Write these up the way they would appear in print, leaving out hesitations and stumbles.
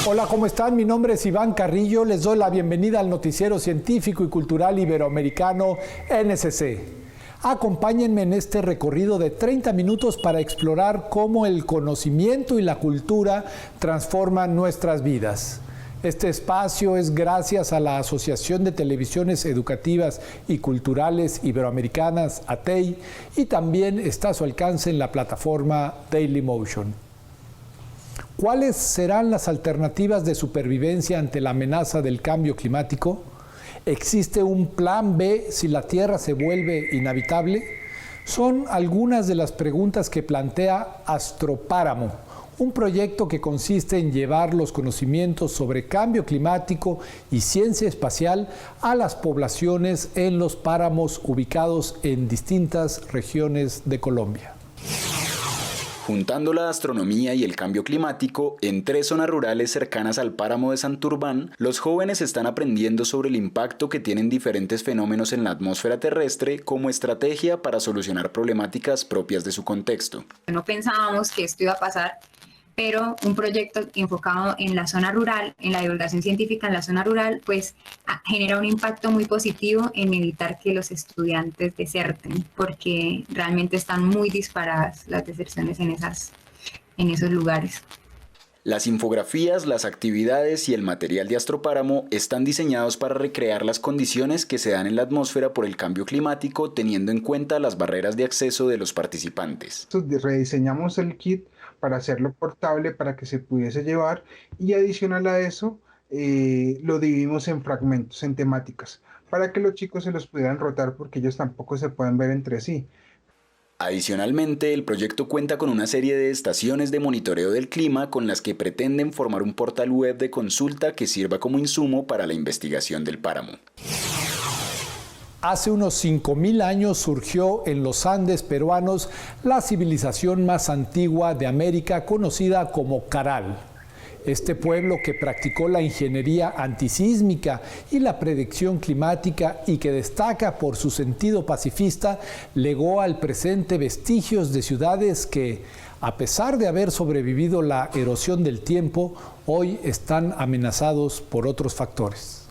Hola, ¿cómo están? Mi nombre es Iván Carrillo. Les doy la bienvenida al noticiero científico y cultural iberoamericano NSC. Acompáñenme en este recorrido de 30 minutos para explorar cómo el conocimiento y la cultura transforman nuestras vidas. Este espacio es gracias a la Asociación de Televisiones Educativas y Culturales Iberoamericanas, ATEI, y también está a su alcance en la plataforma Dailymotion. ¿Cuáles serán las alternativas de supervivencia ante la amenaza del cambio climático? ¿Existe un plan B si la Tierra se vuelve inhabitable? Son algunas de las preguntas que plantea Astropáramo, un proyecto que consiste en llevar los conocimientos sobre cambio climático y ciencia espacial a las poblaciones en los páramos ubicados en distintas regiones de Colombia. Juntando la astronomía y el cambio climático, en 3 zonas rurales cercanas al páramo de Santurbán, los jóvenes están aprendiendo sobre el impacto que tienen diferentes fenómenos en la atmósfera terrestre como estrategia para solucionar problemáticas propias de su contexto. No pensábamos que esto iba a pasar, pero un proyecto enfocado en la zona rural, en la divulgación científica en la zona rural, pues genera un impacto muy positivo en evitar que los estudiantes deserten, porque realmente están muy disparadas las deserciones en esos lugares. Las infografías, las actividades y el material de Astropáramo están diseñados para recrear las condiciones que se dan en la atmósfera por el cambio climático, teniendo en cuenta las barreras de acceso de los participantes. Rediseñamos el kit para hacerlo portable, para que se pudiese llevar, y adicional a eso, lo dividimos en fragmentos, en temáticas, para que los chicos se los pudieran rotar porque ellos tampoco se pueden ver entre sí. Adicionalmente, el proyecto cuenta con una serie de estaciones de monitoreo del clima con las que pretenden formar un portal web de consulta que sirva como insumo para la investigación del páramo. Hace unos 5.000 años surgió en los Andes peruanos la civilización más antigua de América, conocida como Caral. Este pueblo que practicó la ingeniería antisísmica y la predicción climática y que destaca por su sentido pacifista, legó al presente vestigios de ciudades que, a pesar de haber sobrevivido la erosión del tiempo, hoy están amenazados por otros factores.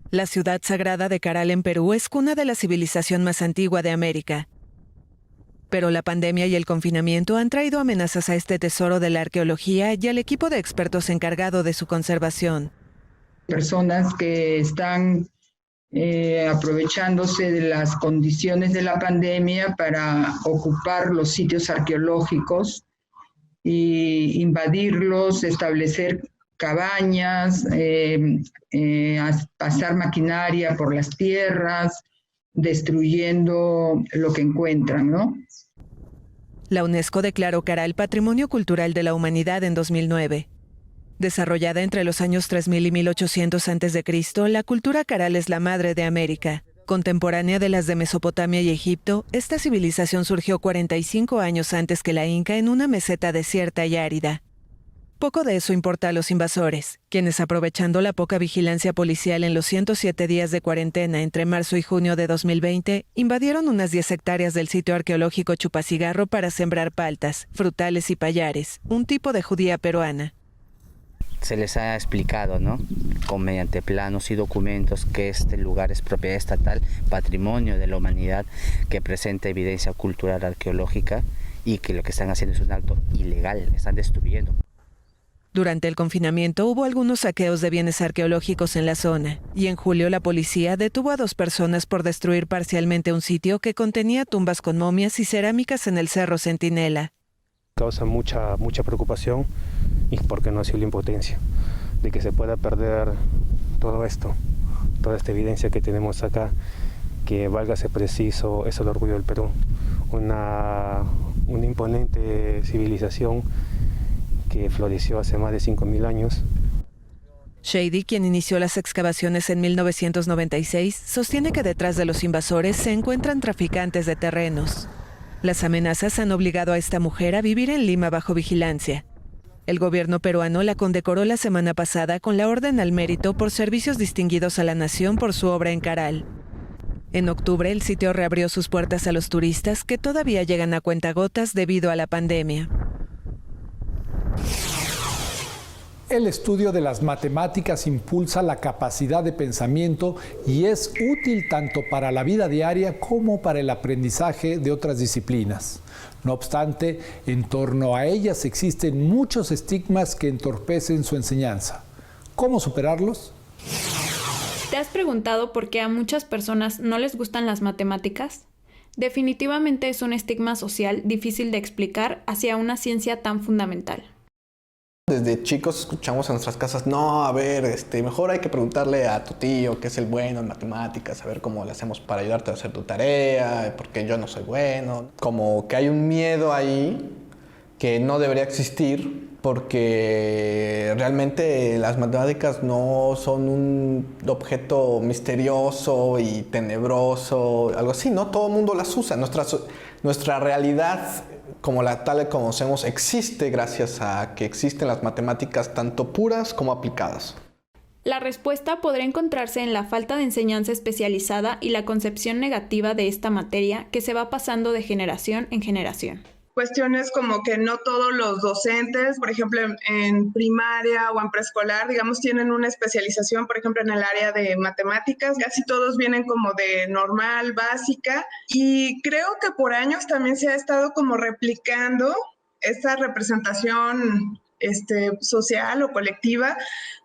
La ciudad sagrada de Caral en Perú es cuna de la civilización más antigua de América. Pero la pandemia y el confinamiento han traído amenazas a este tesoro de la arqueología y al equipo de expertos encargado de su conservación. Personas que están aprovechándose de las condiciones de la pandemia para ocupar los sitios arqueológicos e invadirlos, establecer cabañas, pasar maquinaria por las tierras, destruyendo lo que encuentran, ¿no? La UNESCO declaró Caral Patrimonio Cultural de la Humanidad en 2009. Desarrollada entre los años 3000 y 1800 a.C., la cultura Caral es la madre de América. Contemporánea de las de Mesopotamia y Egipto, esta civilización surgió 45 años antes que la Inca en una meseta desierta y árida. Poco de eso importa a los invasores, quienes aprovechando la poca vigilancia policial en los 107 días de cuarentena entre marzo y junio de 2020, invadieron unas 10 hectáreas del sitio arqueológico Chupacigarro para sembrar paltas, frutales y pallares, un tipo de judía peruana. Se les ha explicado, ¿no?, mediante planos y documentos, que este lugar es propiedad estatal, patrimonio de la humanidad, que presenta evidencia cultural arqueológica y que lo que están haciendo es un acto ilegal, están destruyendo. Durante el confinamiento hubo algunos saqueos de bienes arqueológicos en la zona, y en julio la policía detuvo a 2 personas por destruir parcialmente un sitio que contenía tumbas con momias y cerámicas en el Cerro Centinela. Causa mucha preocupación, y porque no ha sido la impotencia de que se pueda perder todo esto, toda esta evidencia que tenemos acá, que válgase preciso, es el orgullo del Perú, una imponente civilización que floreció hace más de 5.000 años. Shady, quien inició las excavaciones en 1996, sostiene que detrás de los invasores se encuentran traficantes de terrenos. Las amenazas han obligado a esta mujer a vivir en Lima bajo vigilancia. El gobierno peruano la condecoró la semana pasada con la Orden al Mérito por servicios distinguidos a la nación por su obra en Caral. En octubre, el sitio reabrió sus puertas a los turistas que todavía llegan a cuentagotas debido a la pandemia. El estudio de las matemáticas impulsa la capacidad de pensamiento y es útil tanto para la vida diaria como para el aprendizaje de otras disciplinas. No obstante, en torno a ellas existen muchos estigmas que entorpecen su enseñanza. ¿Cómo superarlos? ¿Te has preguntado por qué a muchas personas no les gustan las matemáticas? Definitivamente es un estigma social difícil de explicar hacia una ciencia tan fundamental. Desde chicos escuchamos en nuestras casas, no, a ver, mejor hay que preguntarle a tu tío que es el bueno en matemáticas, a ver cómo le hacemos para ayudarte a hacer tu tarea, porque yo no soy bueno. Como que hay un miedo ahí que no debería existir, porque realmente las matemáticas no son un objeto misterioso y tenebroso, algo así, ¿no? Todo el mundo las usa. Nuestra realidad, como la tal que conocemos, existe gracias a que existen las matemáticas tanto puras como aplicadas. La respuesta podría encontrarse en la falta de enseñanza especializada y la concepción negativa de esta materia que se va pasando de generación en generación. Cuestiones como que no todos los docentes, por ejemplo, en primaria o en preescolar, digamos, tienen una especialización, por ejemplo, en el área de matemáticas. Casi todos vienen como de normal, básica, y creo que por años también se ha estado como replicando esta representación social o colectiva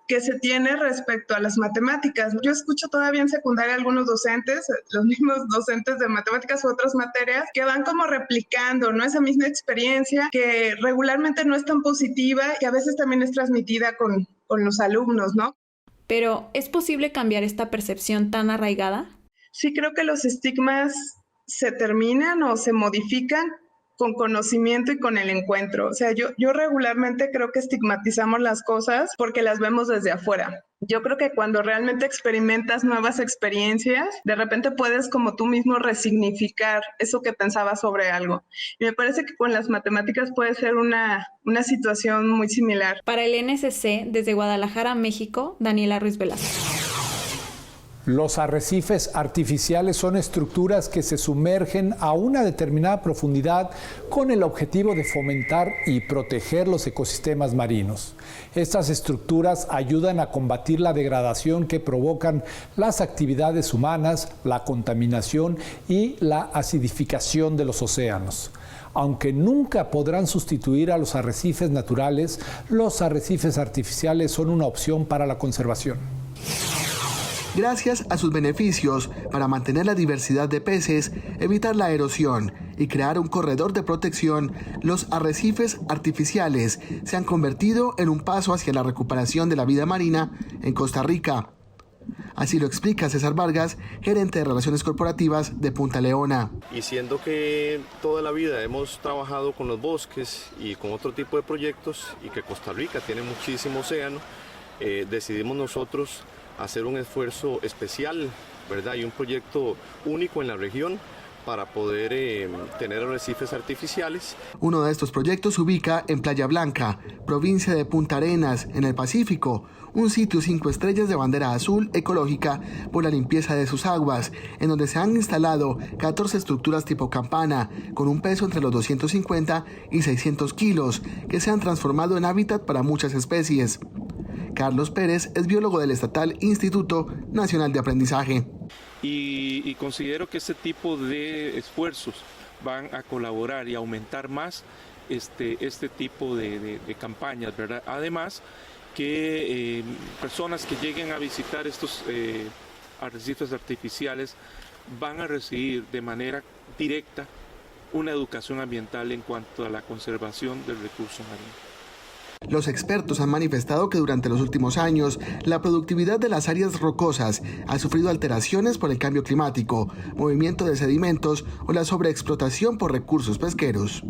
que se tiene respecto a las matemáticas. Yo escucho todavía en secundaria algunos docentes, los mismos docentes de matemáticas u otras materias, que van como replicando, ¿no? Esa misma experiencia que regularmente no es tan positiva y a veces también es transmitida con los alumnos, ¿no? Pero, ¿es posible cambiar esta percepción tan arraigada? Sí, creo que los estigmas se terminan o se modifican con conocimiento y con el encuentro. O sea, yo regularmente creo que estigmatizamos las cosas porque las vemos desde afuera. Yo creo que cuando realmente experimentas nuevas experiencias, de repente puedes como tú mismo resignificar eso que pensabas sobre algo. Y me parece que con las matemáticas puede ser una situación muy similar. Para el NSC, desde Guadalajara, México, Daniela Ruiz Velázquez. Los arrecifes artificiales son estructuras que se sumergen a una determinada profundidad con el objetivo de fomentar y proteger los ecosistemas marinos. Estas estructuras ayudan a combatir la degradación que provocan las actividades humanas, la contaminación y la acidificación de los océanos. Aunque nunca podrán sustituir a los arrecifes naturales, los arrecifes artificiales son una opción para la conservación. Gracias a sus beneficios para mantener la diversidad de peces, evitar la erosión y crear un corredor de protección, los arrecifes artificiales se han convertido en un paso hacia la recuperación de la vida marina en Costa Rica. Así lo explica César Vargas, gerente de Relaciones Corporativas de Punta Leona. Y siendo que toda la vida hemos trabajado con los bosques y con otro tipo de proyectos y que Costa Rica tiene muchísimo océano, decidimos nosotros hacer un esfuerzo especial, ¿verdad? Y un proyecto único en la región para poder tener arrecifes artificiales. Uno de estos proyectos se ubica en Playa Blanca, provincia de Punta Arenas, en el Pacífico, un sitio 5 estrellas de bandera azul ecológica por la limpieza de sus aguas, en donde se han instalado 14 estructuras tipo campana, con un peso entre los 250 y 600 kilos, que se han transformado en hábitat para muchas especies. Carlos Pérez es biólogo del estatal Instituto Nacional de Aprendizaje. Y considero que este tipo de esfuerzos van a colaborar y aumentar más este tipo de campañas, ¿verdad? Además que personas que lleguen a visitar estos arrecifes artificiales van a recibir de manera directa una educación ambiental en cuanto a la conservación del recurso marino. Los expertos han manifestado que durante los últimos años la productividad de las áreas rocosas ha sufrido alteraciones por el cambio climático, movimiento de sedimentos o la sobreexplotación por recursos pesqueros.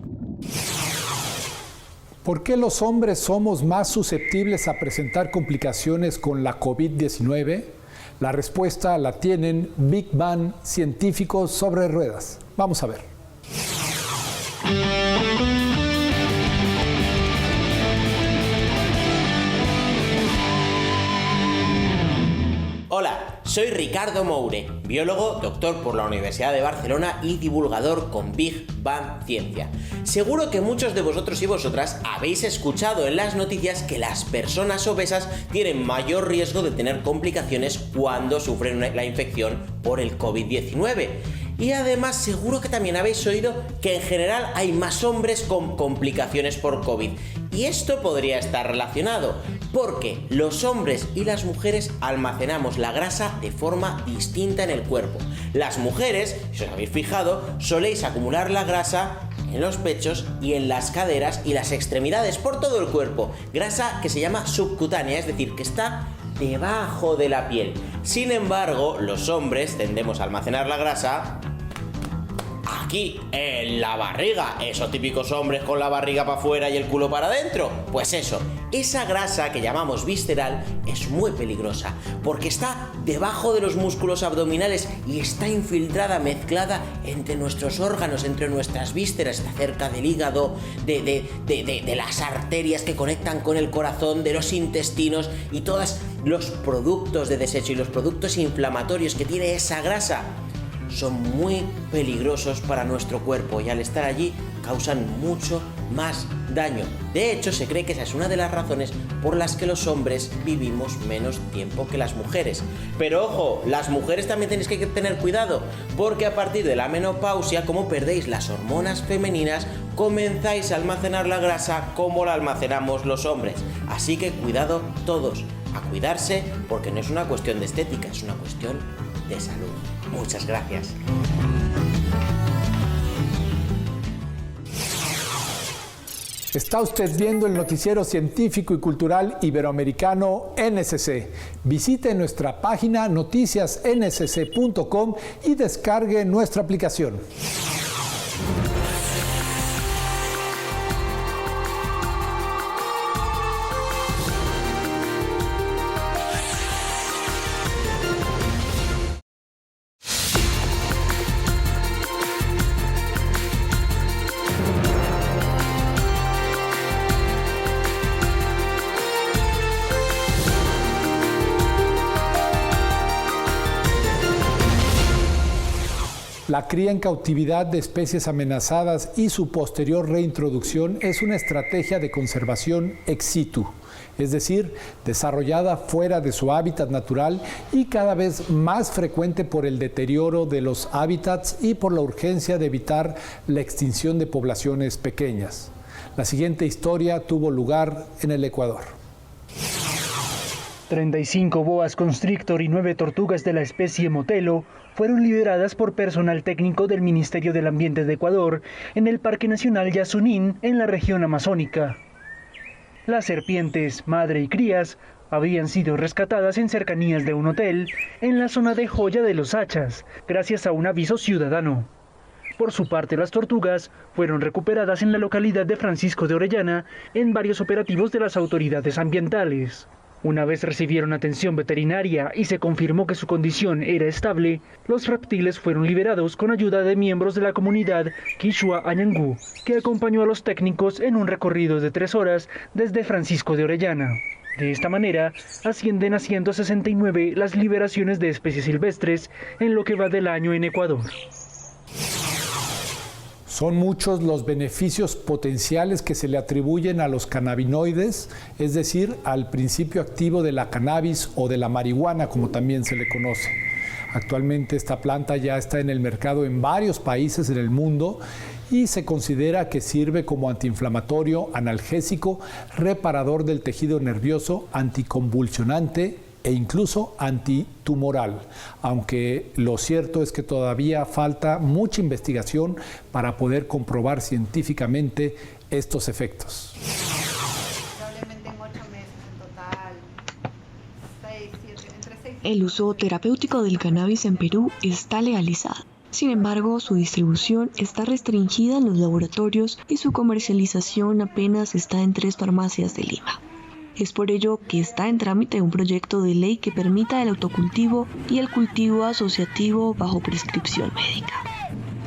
¿Por qué los hombres somos más susceptibles a presentar complicaciones con la COVID-19? La respuesta la tienen Big Bang científicos sobre ruedas. Vamos a ver. Hola, Soy Ricardo Moure, biólogo, doctor por la Universidad de Barcelona y divulgador con Big Bang Ciencia. Seguro que muchos de vosotros y vosotras habéis escuchado en las noticias que las personas obesas tienen mayor riesgo de tener complicaciones cuando sufren la infección por el COVID-19. Y además seguro que también habéis oído que en general hay más hombres con complicaciones por COVID. Y esto podría estar relacionado, porque los hombres y las mujeres almacenamos la grasa de forma distinta en el cuerpo. Las mujeres, si os habéis fijado, soléis acumular la grasa en los pechos y en las caderas y las extremidades por todo el cuerpo. Grasa que se llama subcutánea, es decir, que está debajo de la piel. Sin embargo, los hombres tendemos a almacenar la grasa aquí, en la barriga. Esos típicos hombres con la barriga para afuera y el culo para adentro. Pues eso, esa grasa que llamamos visceral es muy peligrosa porque está debajo de los músculos abdominales y está infiltrada, mezclada entre nuestros órganos, entre nuestras vísceras, está cerca del hígado, de las arterias que conectan con el corazón, de los intestinos y todos los productos de desecho y los productos inflamatorios que tiene esa grasa son muy peligrosos para nuestro cuerpo y al estar allí causan mucho más daño. De hecho, se cree que esa es una de las razones por las que los hombres vivimos menos tiempo que las mujeres. Pero ojo, las mujeres también tenéis que tener cuidado, porque a partir de la menopausia, como perdéis las hormonas femeninas, comenzáis a almacenar la grasa como la almacenamos los hombres. Así que cuidado todos, a cuidarse, porque no es una cuestión de estética, es una cuestión de salud. Muchas gracias. Está usted viendo el noticiero científico y cultural iberoamericano NSC. Visite nuestra página noticiasnsc.com y descargue nuestra aplicación. La cría en cautividad de especies amenazadas y su posterior reintroducción es una estrategia de conservación ex situ, es decir, desarrollada fuera de su hábitat natural y cada vez más frecuente por el deterioro de los hábitats y por la urgencia de evitar la extinción de poblaciones pequeñas. La siguiente historia tuvo lugar en el Ecuador. 35 boas constrictor y 9 tortugas de la especie Motelo fueron liberadas por personal técnico del Ministerio del Ambiente de Ecuador en el Parque Nacional Yasunín, en la región amazónica. Las serpientes, madre y crías, habían sido rescatadas en cercanías de un hotel en la zona de Joya de los Hachas, gracias a un aviso ciudadano. Por su parte, las tortugas fueron recuperadas en la localidad de Francisco de Orellana en varios operativos de las autoridades ambientales. Una vez recibieron atención veterinaria y se confirmó que su condición era estable, los reptiles fueron liberados con ayuda de miembros de la comunidad Quichua Añangú, que acompañó a los técnicos en un recorrido de 3 horas desde Francisco de Orellana. De esta manera, ascienden a 169 las liberaciones de especies silvestres en lo que va del año en Ecuador. Son muchos los beneficios potenciales que se le atribuyen a los cannabinoides, es decir, al principio activo de la cannabis o de la marihuana, como también se le conoce. Actualmente esta planta ya está en el mercado en varios países en el mundo y se considera que sirve como antiinflamatorio, analgésico, reparador del tejido nervioso, anticonvulsionante e incluso antitumoral, aunque lo cierto es que todavía falta mucha investigación para poder comprobar científicamente estos efectos. El uso terapéutico del cannabis en Perú está legalizado. Sin embargo, su distribución está restringida en los laboratorios y su comercialización apenas está en 3 farmacias de Lima. Es por ello que está en trámite un proyecto de ley que permita el autocultivo y el cultivo asociativo bajo prescripción médica.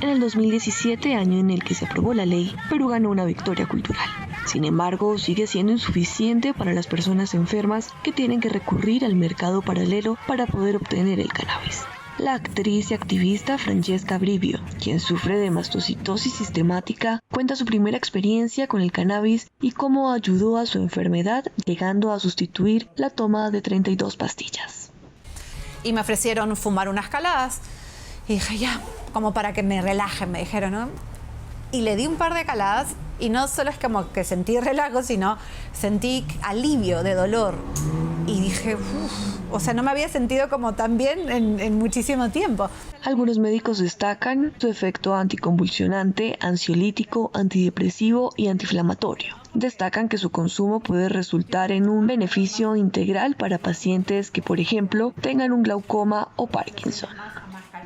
En el 2017, año en el que se aprobó la ley, Perú ganó una victoria cultural. Sin embargo, sigue siendo insuficiente para las personas enfermas que tienen que recurrir al mercado paralelo para poder obtener el cannabis. La actriz y activista Francesca Brivio, quien sufre de mastocitosis sistemática, cuenta su primera experiencia con el cannabis y cómo ayudó a su enfermedad, llegando a sustituir la toma de 32 pastillas. Y me ofrecieron fumar unas caladas y dije, ya, como para que me relajen, me dijeron, ¿no? Y le di un par de caladas y no solo es como que sentí relajo, sino sentí alivio de dolor. Y dije, o sea, no me había sentido como tan bien en muchísimo tiempo. Algunos médicos destacan su efecto anticonvulsionante, ansiolítico, antidepresivo y antiinflamatorio. Destacan que su consumo puede resultar en un beneficio integral para pacientes que, por ejemplo, tengan un glaucoma o Parkinson.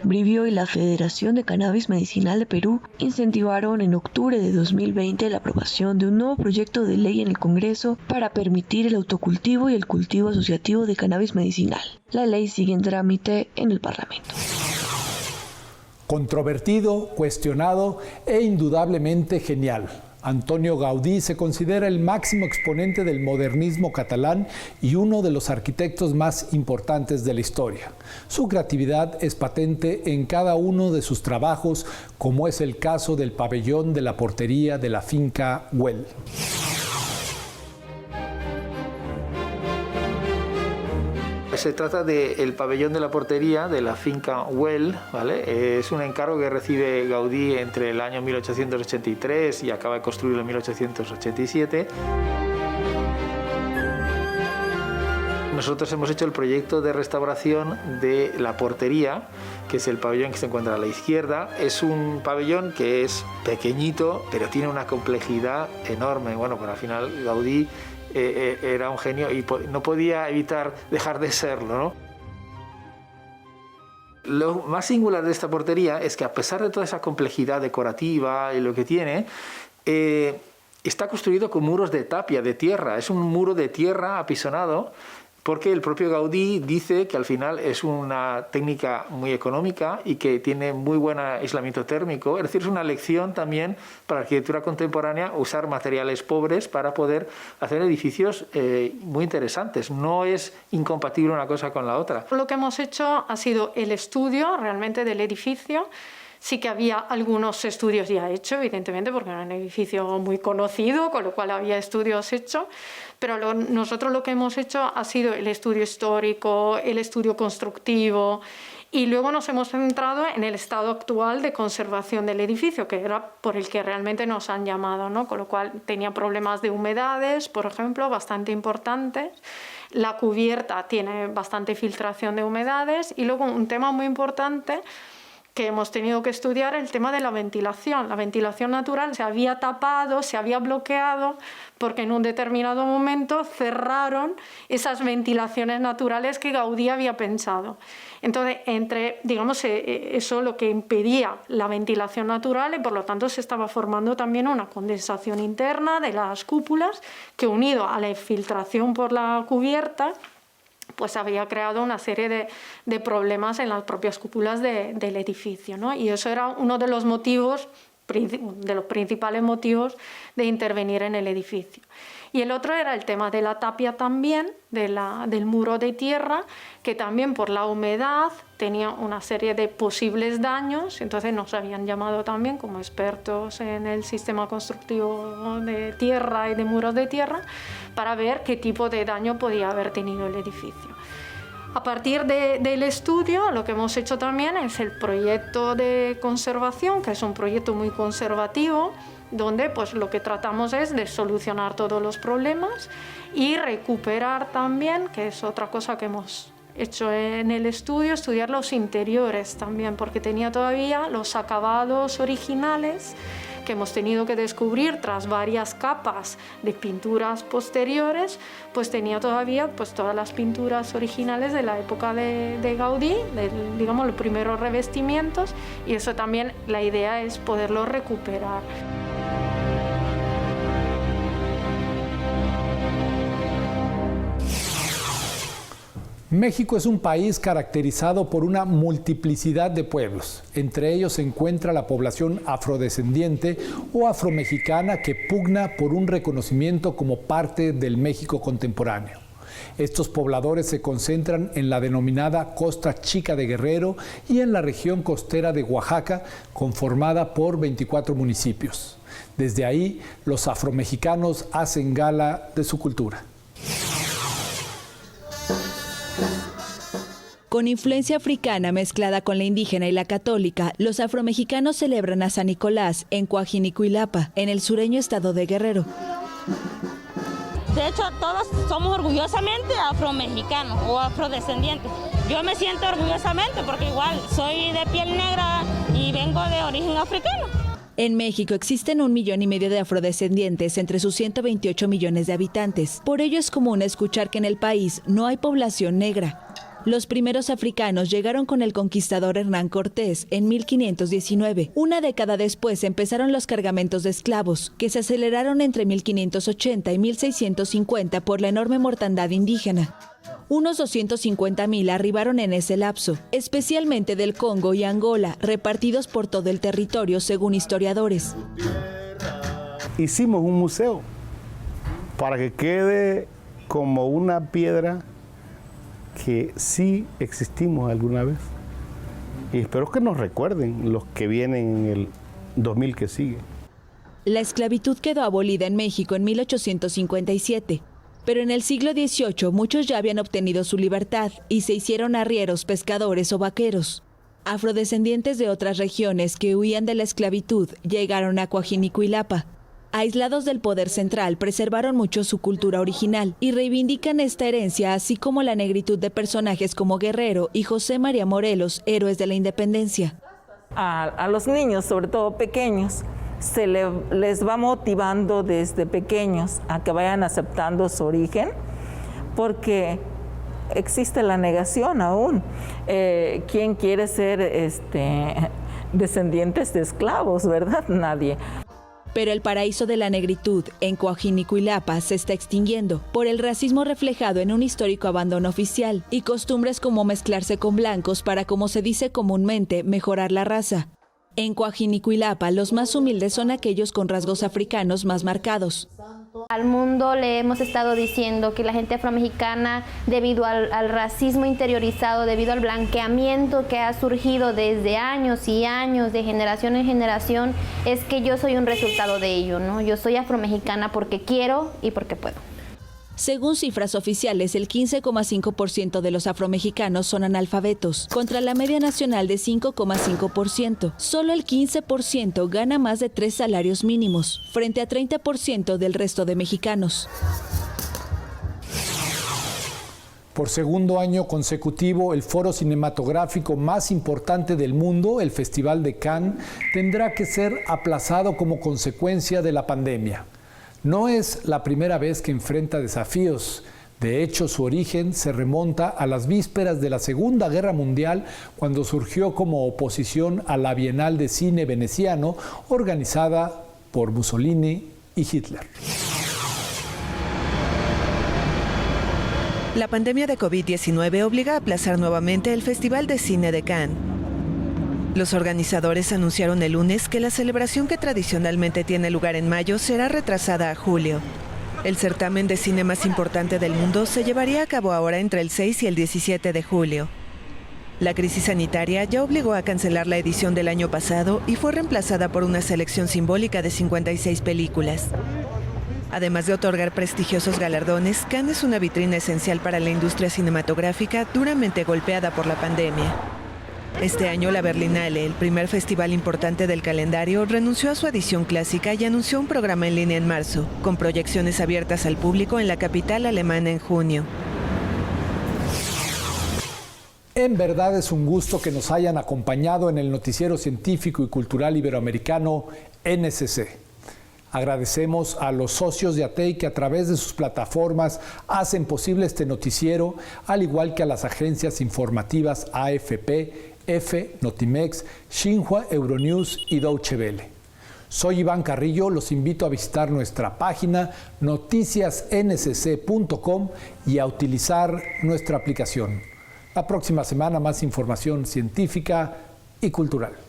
Brivio y la Federación de Cannabis Medicinal de Perú incentivaron en octubre de 2020 la aprobación de un nuevo proyecto de ley en el Congreso para permitir el autocultivo y el cultivo asociativo de cannabis medicinal. La ley sigue en trámite en el Parlamento. Controvertido, cuestionado e indudablemente genial. Antonio Gaudí se considera el máximo exponente del modernismo catalán y uno de los arquitectos más importantes de la historia. Su creatividad es patente en cada uno de sus trabajos, como es el caso del pabellón de la portería de la finca Güell. Se trata del pabellón de la portería de la finca Güell, ¿vale? Es un encargo que recibe Gaudí entre el año 1883 y acaba de construirlo en 1887. Nosotros hemos hecho el proyecto de restauración de la portería, que es el pabellón que se encuentra a la izquierda. Es un pabellón que es pequeñito, pero tiene una complejidad enorme. Bueno, pues al final Gaudí era un genio y no podía evitar dejar de serlo, ¿no? Lo más singular de esta portería es que, a pesar de toda esa complejidad decorativa y lo que tiene, está construido con muros de tapia, de tierra. Es un muro de tierra apisonado, porque el propio Gaudí dice que al final es una técnica muy económica y que tiene muy buen aislamiento térmico. Es decir, es una lección también para la arquitectura contemporánea usar materiales pobres para poder hacer edificios muy interesantes. No es incompatible una cosa con la otra. Lo que hemos hecho ha sido el estudio realmente del edificio. Sí que había algunos estudios ya hechos, evidentemente, porque era un edificio muy conocido, con lo cual había estudios hechos, pero nosotros lo que hemos hecho ha sido el estudio histórico, el estudio constructivo, y luego nos hemos centrado en el estado actual de conservación del edificio, que era por el que realmente nos han llamado, ¿no? Con lo cual tenía problemas de humedades, por ejemplo, bastante importantes. La cubierta tiene bastante filtración de humedades, y luego un tema muy importante que hemos tenido que estudiar, el tema de la ventilación. La ventilación natural se había tapado, se había bloqueado, porque en un determinado momento cerraron esas ventilaciones naturales que Gaudí había pensado. Entonces, eso lo que impedía la ventilación natural, y por lo tanto se estaba formando también una condensación interna de las cúpulas, que unido a la infiltración por la cubierta, pues había creado una serie de problemas en las propias cúpulas del edificio, ¿no? Y eso era uno de los motivos, de los principales motivos de intervenir en el edificio. Y el otro era el tema de la tapia también, del muro de tierra, que también por la humedad tenía una serie de posibles daños. Entonces nos habían llamado también como expertos en el sistema constructivo de tierra y de muros de tierra para ver qué tipo de daño podía haber tenido el edificio. A partir del estudio, lo que hemos hecho también es el proyecto de conservación, que es un proyecto muy conservativo, donde pues lo que tratamos es de solucionar todos los problemas y recuperar también, que es otra cosa que hemos hecho en el estudio, estudiar los interiores también, porque tenía todavía los acabados originales que hemos tenido que descubrir tras varias capas de pinturas posteriores, pues tenía todavía pues todas las pinturas originales de la época de Gaudí, digamos los primeros revestimientos, y eso también la idea es poderlo recuperar. México es un país caracterizado por una multiplicidad de pueblos. Entre ellos se encuentra la población afrodescendiente o afromexicana que pugna por un reconocimiento como parte del México contemporáneo. Estos pobladores se concentran en la denominada Costa Chica de Guerrero y en la región costera de Oaxaca, conformada por 24 municipios. Desde ahí, los afromexicanos hacen gala de su cultura. Con influencia africana mezclada con la indígena y la católica, los afromexicanos celebran a San Nicolás en Coajinicuilapa, en el sureño estado de Guerrero. De hecho, todos somos orgullosamente afromexicanos o afrodescendientes. Yo me siento orgullosamente porque igual soy de piel negra y vengo de origen africano. En México existen 1,5 millones de afrodescendientes entre sus 128 millones de habitantes. Por ello es común escuchar que en el país no hay población negra. Los primeros africanos llegaron con el conquistador Hernán Cortés en 1519. Una década después empezaron los cargamentos de esclavos, que se aceleraron entre 1580 y 1650 por la enorme mortandad indígena. Unos 250,000 arribaron en ese lapso, especialmente del Congo y Angola, repartidos por todo el territorio, según historiadores. Hicimos un museo para que quede como una piedra que sí existimos alguna vez. Y espero que nos recuerden los que vienen en el 2000 que sigue. La esclavitud quedó abolida en México en 1857. Pero en el siglo XVIII muchos ya habían obtenido su libertad y se hicieron arrieros, pescadores o vaqueros. Afrodescendientes de otras regiones que huían de la esclavitud llegaron a Coajinicuilapa. Aislados del poder central, preservaron mucho su cultura original y reivindican esta herencia, así como la negritud de personajes como Guerrero y José María Morelos, héroes de la independencia. A los niños, sobre todo pequeños, les va motivando desde pequeños a que vayan aceptando su origen, porque existe la negación aún. ¿Quién quiere ser descendientes de esclavos, verdad? Nadie. Pero el paraíso de la negritud en Coajinicuilapa se está extinguiendo por el racismo reflejado en un histórico abandono oficial y costumbres como mezclarse con blancos para, como se dice comúnmente, mejorar la raza. En Coajinicuilapa, los más humildes son aquellos con rasgos africanos más marcados. Al mundo le hemos estado diciendo que la gente afromexicana, debido al racismo interiorizado, debido al blanqueamiento que ha surgido desde años y años, de generación en generación, es que yo soy un resultado de ello, ¿no? Yo soy afromexicana porque quiero y porque puedo. Según cifras oficiales, el 15,5% de los afromexicanos son analfabetos, contra la media nacional de 5,5%. Solo el 15% gana más de 3 salarios mínimos, frente a 30% del resto de mexicanos. Por segundo año consecutivo, el foro cinematográfico más importante del mundo, el Festival de Cannes, tendrá que ser aplazado como consecuencia de la pandemia. No es la primera vez que enfrenta desafíos. De hecho, su origen se remonta a las vísperas de la Segunda Guerra Mundial, cuando surgió como oposición a la Bienal de Cine Veneciano, organizada por Mussolini y Hitler. La pandemia de COVID-19 obliga a aplazar nuevamente el Festival de Cine de Cannes. Los organizadores anunciaron el lunes que la celebración que tradicionalmente tiene lugar en mayo será retrasada a julio. El certamen de cine más importante del mundo se llevaría a cabo ahora entre el 6 y el 17 de julio. La crisis sanitaria ya obligó a cancelar la edición del año pasado y fue reemplazada por una selección simbólica de 56 películas. Además de otorgar prestigiosos galardones, Cannes es una vitrina esencial para la industria cinematográfica duramente golpeada por la pandemia. Este año la Berlinale, el primer festival importante del calendario, renunció a su edición clásica y anunció un programa en línea en marzo, con proyecciones abiertas al público en la capital alemana en junio. En verdad es un gusto que nos hayan acompañado en el noticiero científico y cultural iberoamericano NSC. Agradecemos a los socios de ATEI que a través de sus plataformas hacen posible este noticiero, al igual que a las agencias informativas AFP, EFE, Notimex, Xinhua, Euronews y Deutsche Welle. Soy Iván Carrillo, los invito a visitar nuestra página noticiasncc.com y a utilizar nuestra aplicación. La próxima semana más información científica y cultural.